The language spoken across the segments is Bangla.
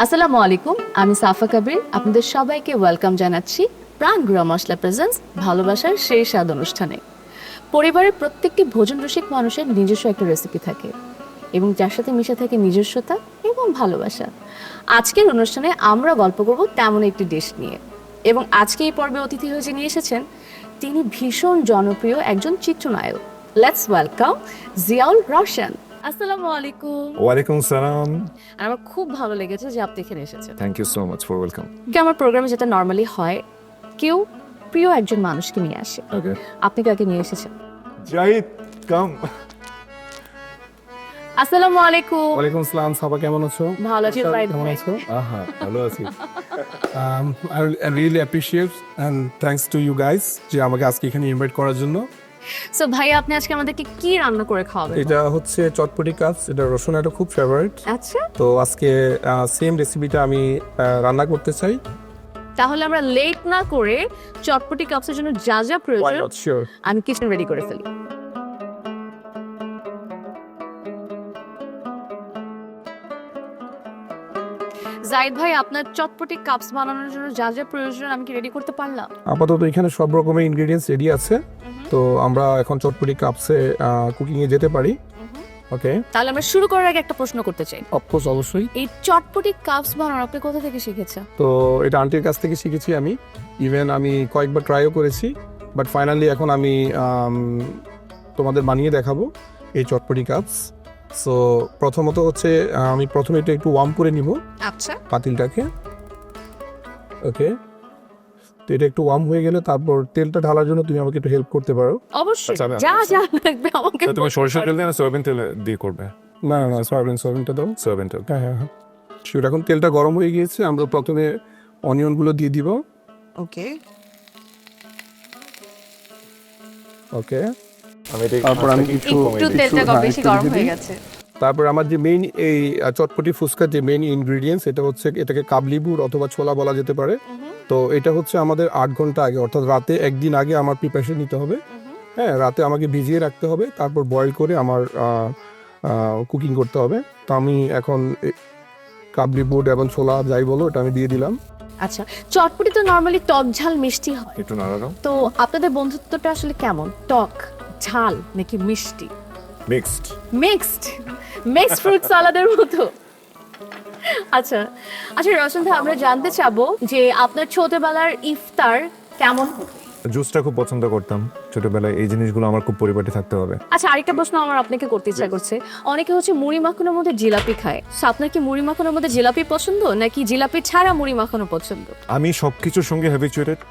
আসসালামু আলাইকুম, আমি সাফা কবির। আপনাদের সবাইকে ওয়েলকাম জানাচ্ছি প্রাণ গুঁড়া মশলা প্রেজেন্স ভালোবাসার সেই স্বাদ অনুষ্ঠানে। পরিবারের প্রত্যেকটি ভোজন রসিক মানুষের নিজস্ব একটা রেসিপি থাকে এবং যার সাথে মিশে থাকে নিজস্বতা এবং ভালোবাসা। আজকের অনুষ্ঠানে আমরা গল্প করব তেমন একটি ডিশ নিয়ে, এবং আজকে এই পর্বে অতিথি হয়ে যিনি এসেছেন তিনি ভীষণ জনপ্রিয় একজন চিত্রনায়ক। Let's welcome Ziaul Roushan. আসসালামু আলাইকুম। ওয়ালাইকুম সালাম। আমার খুব ভালো লেগেছে যে আপনি এখানে এসেছেন। Thank you so much for welcome. আমার প্রোগ্রামে যেটা নর্মালি হয়, কেউ প্রিয় একজন মানুষকে নিয়ে আসে। ওকে, আপনি কাকে নিয়ে এসেছেন? জাহিদ কাম। আসসালামু আলাইকুম। ওয়ালাইকুম আসসালাম। সাবা কেমন আছো? ভালো আছি ভাই। কেমন আছো? আহা, ভালো আছি। I really appreciate and thanks to you guys যে আমাকে আজকে এখানে ইনভাইট করার জন্য। সো ভাই, আপনি আজকে আমাদেরকে কি রান্না করে খাওয়াবেন? এটা হচ্ছে চটপটি কাজ, এটা রসুন এটা খুব ফেভারিট। আচ্ছা, তো আজকে সেম রেসিপিটা আমি রান্না করতে চাই। তাহলে আমরা লেট না করে চটপটি কাপসের জন্য যা যা Why প্রয়োজন not? Sure. আমি কিচেন রেডি করে ফেলি। জাহিদ ভাই, আপনার চটপটি কাপস বানানোর জন্য যা যা প্রয়োজন আমি কি রেডি করতে পারলাম? আপাতত এখানে সব রকমের ইনগ্রেডিয়েন্টস রেডি আছে, তো আমরা এখন চটপটি কাপসে কুকিং এ যেতে পারি। ওকে, তাহলে আমরা শুরু করার আগে একটা প্রশ্ন করতে চাই। অফকোর্স, অবশ্যই। এই চটপটি কাপস বানানো আপনি কোথা থেকে শিখেছেন? তো এটা আন্টির কাছ থেকে শিখেছি আমি। ইভেন আমি কয়েকবার ট্রাইও করেছি, বাট ফাইনালি এখন আমি তোমাদের বানিয়ে দেখাবো এই চটপটি কাপস। সো প্রথমত হচ্ছে আমি প্রথমে এটা একটু ওয়ার্ম করে নিব আচ্ছা, পাতিলটাকে। ওকে, তো এটা একটু ওয়ার্ম হয়ে গেলে তারপর তেলটা ঢালার জন্য তুমি আমাকে একটু হেল্প করতে পারো। অবশ্যই আচ্ছা, আমি যা যা লাগবে আমাকে তুমি সরিষার তেল দিয়ে না সয়াবিন তেল দিয়ে করবে? না না না, সয়াবিনটা দাও। সয়াবিন তেল। হ্যাঁ হ্যাঁ হ্যাঁ, শিওর। এখন তেলটা গরম হয়ে গিয়েছে, আমরা প্রথমে অনিয়নগুলো দিয়ে দিব। ওকে। ওকে, আমি এটা তারপর আমি একটু একটু তেলটা হ্যাঁ, বেশি একটু গরম দিয়ে হয়ে দিই। গেছে। তারপর আমার যে মেইন এই চটপটি ফুচকার যে মেইন ইনগ্রেডিয়েন্টস, এটা হচ্ছে এটাকে কাবলি বুট অথবা ছোলা বলা যেতে পারে। তো এটা হচ্ছে আমাদের 8 ঘন্টা আগে, অর্থাৎ রাতে একদিন আগে আমার প্রিপারেশন নিতে হবে। হ্যাঁ, রাতে আমাকে ভিজিয়ে রাখতে হবে, তারপর বয়েল করে আমার কুকিং করতে হবে। তো আমি এখন কাবলি বুট এবং ছোলা যাই বলো এটা আমি দিয়ে দিলাম। আচ্ছা, চটপটি তো নরমালি টক ঝাল মিষ্টি হয়, একটু নাড়ানো। তো আপনাদের বন্ধুত্বটা আসলে কেমন? টক ঝাল নাকি মিষ্টি? মিক্সড। মিক্সড ফ্রুট সালাদের মতো। আচ্ছা আচ্ছা, রওশন ভাই, আমরা জানতে চাবো যে আপনার ছোটবেলার ইফতার কেমন হতো? জুসটা খুব পছন্দ করতাম ছোটবেলায়, এই জিনিসগুলো আমার খুব পরিপাটি থাকতে হবে। আচ্ছা, আরেকটা প্রশ্ন আমার আপনাকে করতে ইচ্ছা করছে। অনেকে হচ্ছে মুড়ি মাখানোর মধ্যে জিলাপি খায়, তো আপনার কি মুড়ি মাখানোর মধ্যে জিলাপি পছন্দ নাকি জিলাপি ছাড়া মুড়ি মাখানো পছন্দ? আমি সবকিছুর সঙ্গে হ্যাবিচুয়েটেড,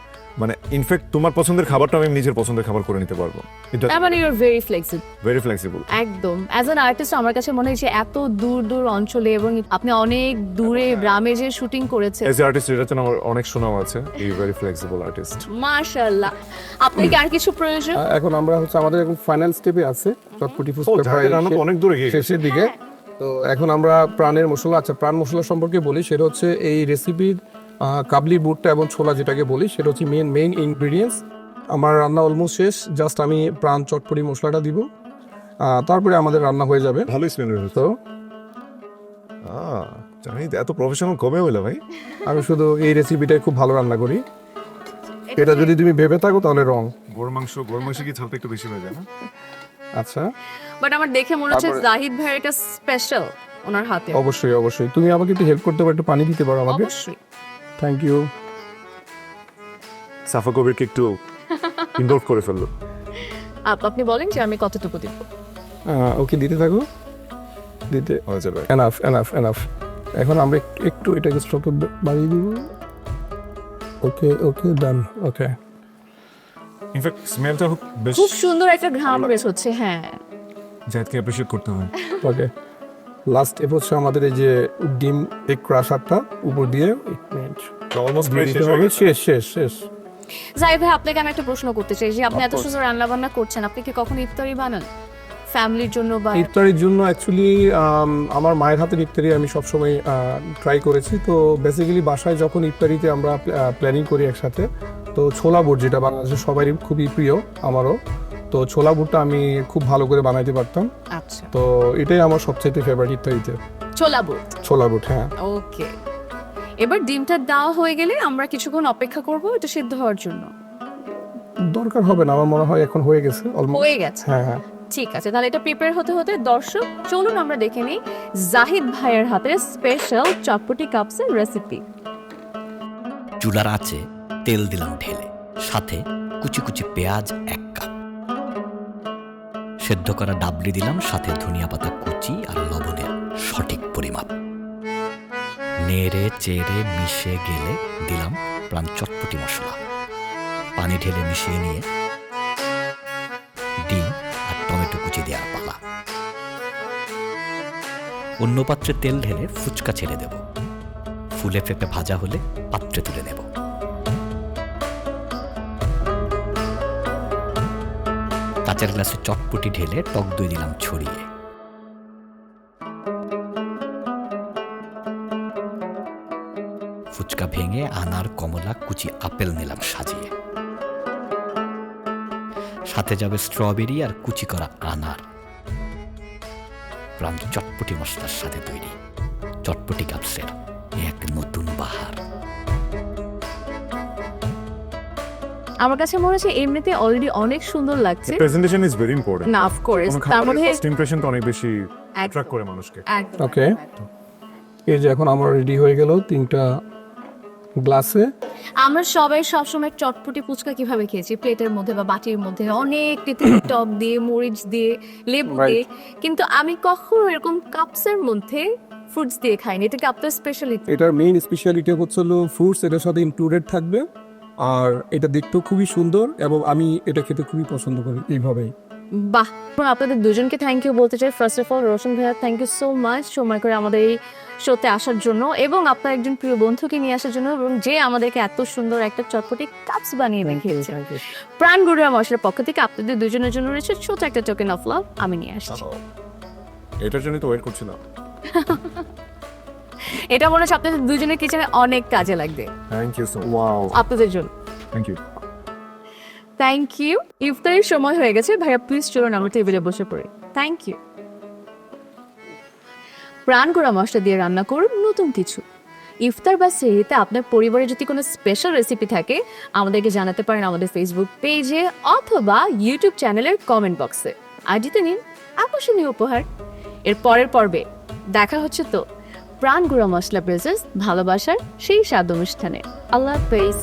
মানে ইনফ্যাক্ট তোমার পছন্দের খাবারটা আমি নিজের পছন্দের খাবার করে নিতে পারবো। এটা মানে you are very flexible. Very flexible. একদম। অ্যাজ অ্যান আর্টিস্ট আমার কাছে মনে হয় যে এত দূর দূর অঞ্চলে এবং আপনি অনেক দূরে গ্রামে যে শুটিং করেছেন, এজ এ আর্টিস্ট এর জন্য আমার অনেক সুনাম আছে। এই ভেরি ফ্লেক্সিবল আর্টিস্ট। মাশাআল্লাহ। আপনি কি আর কিছু প্রয়োজন? এখন আমরা হচ্ছে আমাদের এখন ফাইনাল স্টেপে আছে চটপটি ফুচকা প্রায় অনেক দূরে গিয়ে শেষের দিকে। তো এখন আমরা প্রাণের মশলা, আচ্ছা প্রাণ মশলা সম্পর্কে বলি। সেটা হচ্ছে এই রেসিপির কাবলি বুটটা এবং ছোলা যেটাকে বলি, সেটা হচ্ছে মেইন ইনগ্রেডিয়েন্টস। আমার রান্না অলমোস্ট শেষ, জাস্ট আমি প্রাণ চটপটি মশলাটা দিব, তারপরে আমাদের রান্না হয়ে যাবে। ভালোই স্মেল হচ্ছে। তো জানি এত প্রফেশনাল কবে হলো ভাই? আমি শুধু এই রেসিপিটাই খুব ভালো রান্না করি। এটা যদি তুমি ভেবে থাকো তাহলে রং। গরুর মাংস কি ঝালটা একটু বেশি হয়ে যায় না? আচ্ছা, বাট আমার দেখে মনে হচ্ছে তারপরে- জাহিদ ভাইয়ের এটা স্পেশাল ওনার হাতে। অবশ্যই অবশ্যই। তুমি আমাকে একটু হেল্প করতে পারো, একটু পানি দিতে পারো আমাকে? অবশ্যই। Thank you. সাফা কবিরকে একটু ইনভলভ করে ফেললো। আপনি বলেন যে আমি কতটুকু দিব। ওকে, দিতে থাকো, দিতে। হয়ে যাবে। এনাফ। এখন আমরা একটু এটাকে স্টপ বাড়িয়ে দিব। ওকে ডান। ওকে, ইনফ্যাক্ট স্মেলটা বেশ খুব সুন্দর একটা ঘ্রাণ বের হচ্ছে। হ্যাঁ, জাহিদকে অ্যাপ্রিশিয়েট করতে হয়। ওকে। লাস্ট স্টেপ হচ্ছে আমাদের এই যে ডিম এগ ক্রাশারটা উপর দিয়ে অলমোস্ট দিয়ে দিতে হবে। শেষ। জাহিদ ভাই, আপনাকে আমি একটা প্রশ্ন করতে চাই যে আপনি Of এত course. সুন্দর রান্না বান্না করছেন, আপনি কি কখনো ইফতারি বানান ফ্যামিলির জন্য বা? ইফতারির জন্য অ্যাকচুয়ালি আমার মায়ের হাতের ইফতারি আমি সবসময় ট্রাই করেছি। তো বেসিক্যালি বাসায় যখন ইফতারিতে আমরা প্ল্যানিং করি একসাথে, তো ছোলা বুট যেটা বাংলাদেশের সবারই খুবই প্রিয়, আমারও। তো ছোলা বুটটা আমি খুব ভালো করে বানাইতে পারতাম। আচ্ছা, তো এটাই আমার সবচেয়ে ফেভারিট ইফতারিতে, ছোলা বুট। ছোলা বুট। হ্যাঁ, ওকে। এবার ডিমটা দেওয়া হয়ে গেলে আমরা কিছুক্ষণ অপেক্ষা করব এটা সিদ্ধ হওয়ার জন্য। দরকার হবে না, আমার মনে হয় এখন হয়ে গেছে অলমোস্ট। হয়ে গেছে, হ্যাঁ হ্যাঁ। ঠিক আছে। তাহলে এটা প্রিপেয়ার হতে হতে দর্শক চলুন আমরা দেখে নিই জাহিদ ভাইয়ের হাতের স্পেশাল চটপটি কাপসের রেসিপি। চুলার আঁচে তেল দিলাম ঢেলে, সাথে কুচি কুচি পেঁয়াজ 1 কাপ, সেদ্ধ করা ডাবলি দিলাম, সাথে ধনিয়া পাতা কুচি আর লবণের সঠিক পরিমাপ। নেড়ে চেড়ে মিশে গেলে দিলাম প্রাণ চটপটি মশলা, পানি ঢেলে মিশিয়ে নিয়ে ডিম আর টমেটো কুচি দেওয়ার পালা। অন্য পাত্রে তেল ঢেলে ফুচকা ছেড়ে দেব, ফুলে ফেপে ভাজা হলে পাত্রে তুলে নেব। কাঁচের গ্লাসে চটপটি ঢেলে টক দই দিলাম ছড়িয়ে। ফুচকা ভেঙে আনার, কমলা, কুচি আপেল নিলাম সাজিয়ে, সাথে যাবে স্ট্রবেরি আর কুচি করা আনার। প্রাণ চটপটি মশলার সাথে তৈরি চটপটি কাপসের এক নতুন বাহার। আমার কাছে মনে হচ্ছে এমনিতে অলরেডি অনেক সুন্দর লাগছে। Presentation is very important. না অফকোর্স, কোনো তার খাবারের মধ্যে ফার্স্ট ইমপ্রেশন তো অনেক বেশি অ্যাট্রাক্ট করে মানুষকে। ওকে, এই যে এখন আমার রেডি হয়ে গেল 3টা গ্লাসে। আমরা সবাই সবসময় চটপটি ফুচকা কিভাবে খেয়েছি, প্লেটের মধ্যে বা বাটির মধ্যে অনেক তেঁতুল টক দিয়ে, মরিচ দিয়ে, লেবু Right. দিয়ে, কিন্তু আমি কখনো এরকম কাপসের মধ্যে ফ্রুটস দিয়ে খাইনি। এটা কি আপনার স্পেশালিটি? এটার মেইন স্পেশালিটি হচ্ছে হলো ফ্রুটস এটার সাথে ইনক্লুডেড থাকবে, আর এটা দেখতেও খুবই সুন্দর এবং আমি এটা খেতে খুবই পছন্দ করি এইভাবেই। বাহ, আপনাদের দুজনকে থ্যাংক ইউ বলতে চাই। ফার্স্ট অফ অল রোশন ভাইয়া, থ্যাংক ইউ সো মাচ সময় করে আমাদের এই শোতে আসার জন্য এবং আপনার একজন প্রিয় বন্ধুকে নিয়ে আসার জন্য, এবং যে আমাদেরকে এত সুন্দর একটা চটপটি কাপস বানিয়ে দেখিয়েছে। প্রাণ গুড়া মশলার পক্ষ থেকে আপনাদের দুজনের জন্য রয়েছে ছোট একটা টোকেন অফ লাভ, আমি নিয়ে আসছি। এটার জন্য তো ওয়েট করছিলাম। এটা মনে হচ্ছে আপনাদের দুজনের কিচেনে অনেক কাজে লাগবে। থ্যাংক ইউ সো ওয়াও, আপনাদের জন্য থ্যাংক ইউ। Thank you. ইফতারের সময় হয়ে গেছে, ভাইয়া প্লিজ চলুন আমরা টেবিলে বসে পড়ি। Thank you. প্রাণ গুঁড়া মশলা দিয়ে রান্না করুন নতুন কিছু। ইফতার বা সেহরিতে আপনার পরিবারের যদি কোনো স্পেশাল রেসিপি থাকে আমাদেরকে জানাতে পারেন আমাদের ফেসবুক পেজে অথবা ইউটিউব চ্যানেলের কমেন্ট বক্সে। আর জিতে নিন আকর্ষণীয় উপহার। এর পরের পর্বে দেখা হচ্ছে তো প্রাণ গুঁড়া মশলা প্রেজেন্স ভালোবাসার সেই স্বাদ অনুষ্ঠানে। আল্লাহ হাফেজ।